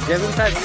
जमीन साहेब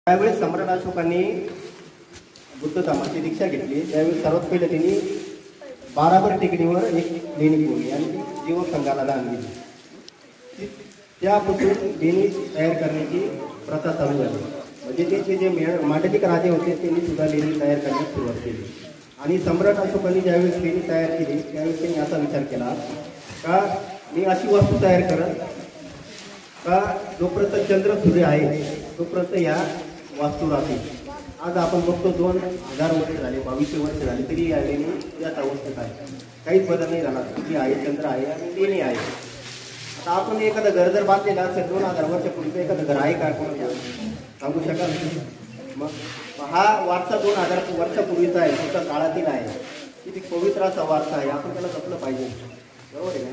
त्यावेळेस सम्राट अशोकांनी बुद्ध धर्माची दीक्षा घेतली त्यावेळेस सर्वात पहिले त्यांनी 12 टेकडीवर एक लेणी कोरली आणि ती युवक संघाला दान दिली. त्यापासून लेणी तयार करण्याची प्रथा चालू झाली. म्हणजे त्याचे जे मांडलिक राजे होते त्यांनी सुद्धा लेणी तयार करण्यास सुरुवात केली. आणि सम्राट अशोकांनी ज्यावेळेस लेणी तयार केली त्यावेळेस त्यांनी असा विचार केला का मी अशी वस्तू तयार करत का जोपर्यंत चंद्र सूर्य आहे तोपर्यंत या वास्तू राहतील. आज आपण बघतो 2000 वर्ष झाले 2200 वर्ष झाले तरी या लेणी याच अवस्थेत आहे. काहीच बदल नाही झाला. सूर्य आहे चंद्र आहे आणि लेणी आहे. आता आपण एखादं घर जर बांधलेलं असेल 2000 वर्षापूर्वीचं एखादं घर आहे का कोणाला सांगू शकाल? मग हा वारसा 2000 वर्षापूर्वीचा आहे तुमच्या काळातील आहे. किती पवित्र असा वारसा आहे आपण त्याला जपलं पाहिजे. बरोबर आहे ना?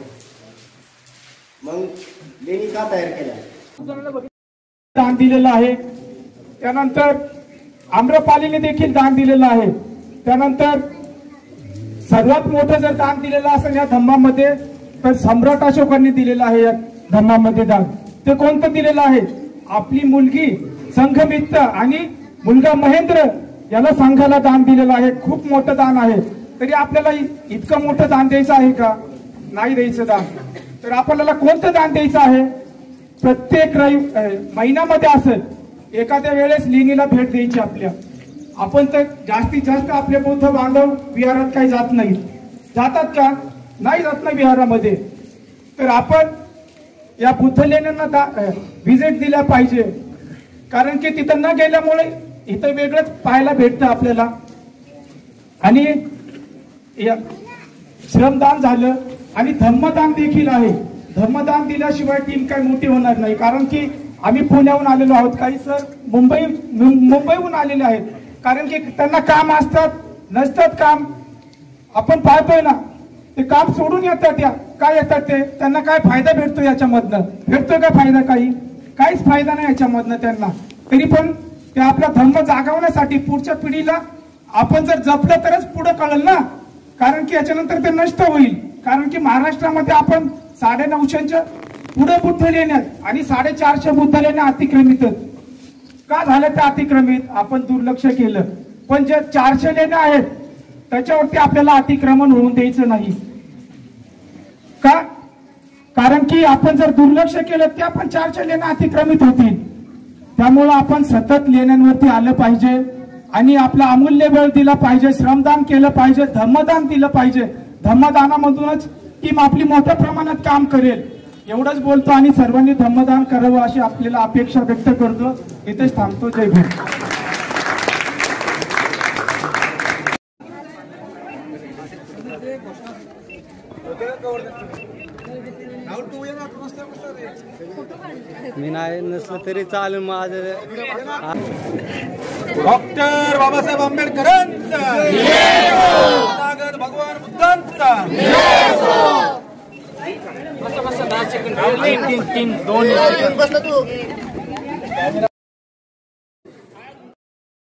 मग लेणी का तयार केल्या? दान दिलेलं आहे. त्यानंतर आम्रपालीने देखील दान दिलेलं आहे. त्यानंतर सर्वात मोठं जर दान दिलेलं असेल या धम्मामध्ये तर सम्राट अशोकांनी दिलेलं आहे. या धम्मामध्ये दान ते कोणतं दिलेलं आहे? आपली मुलगी संघमित्त आणि मुलगा महेंद्र याला संघाला दान दिलेलं आहे. खूप मोठं दान आहे. तरी आपल्याला इतकं मोठं दान द्यायचं आहे का? नाही द्यायचं दान. तर आपल्याला कोणतं दान द्यायचं आहे? प्रत्येक महिन्यामध्ये असेल एखाद्या वेळेस लेणीला भेट द्यायची आपल्या. आपण तर जास्तीत जास्त आपले बौद्ध बांधव विहारात काही जात नाहीत. जातात का? नाही जात नाही विहारामध्ये. तर आपण या बुद्ध लेण्यांना व्हिजिट दिल्या पाहिजे. कारण की तिथं न गेल्यामुळे इथं वेगळंच पाहायला भेटतं आपल्याला. आणि श्रमदान झालं आणि धम्मदान देखील आहे. धम्मदान दिल्याशिवाय टीम काही मोठी होणार नाही. कारण की आम्ही पुण्याहून आलेलो आहोत. काही सर मुंबईहून आलेले आहेत. कारण की त्यांना काम असतात नसतात काम आपण पाहतोय ना. ते काम सोडून येतात. काय येतात ते त्यांना काय फायदा भेटतो याच्यामधनं? भेटतोय का फायदा? काहीच फायदा नाही याच्यामधनं त्यांना. तरी पण ते आपला धर्म जागवण्यासाठी पुढच्या पिढीला आपण जर जपलं तरच पुढे कळेल ना. कारण की याच्यानंतर ते नष्ट होईल. कारण की महाराष्ट्रामध्ये आपण 950च्या पुढे बुद्ध लेण्यात आणि 450 बुद्ध लेण्या अतिक्रमित का झालं? त्या अतिक्रमित आपण दुर्लक्ष केलं. पण ज्या 400 लेण्या आहेत त्याच्यावरती आपल्याला अतिक्रमण होऊन द्यायचं नाही. का? कारण की आपण जर दुर्लक्ष केलं त्या पण 400 लेण्या अतिक्रमित होतील. त्यामुळे आपण सतत लेण्यांवरती आलं पाहिजे. आणि आपला अमूल्य वेळ दिला पाहिजे, श्रमदान केलं पाहिजे, धम्मदान दिलं पाहिजे. धम्मदानामधूनच टीम आपली मोठ्या प्रमाणात काम करेल. एवढंच बोलतो आणि सर्वांनी धम्मदान करावं अशी आपल्याला अपेक्षा व्यक्त करतो. इथेच थांबतो. जय भीम. मी नाही नसलं तरी चालेल माझं. डॉक्टर बाबासाहेब आंबेडकरांचा, भगवान बुद्धांचा. तीन 2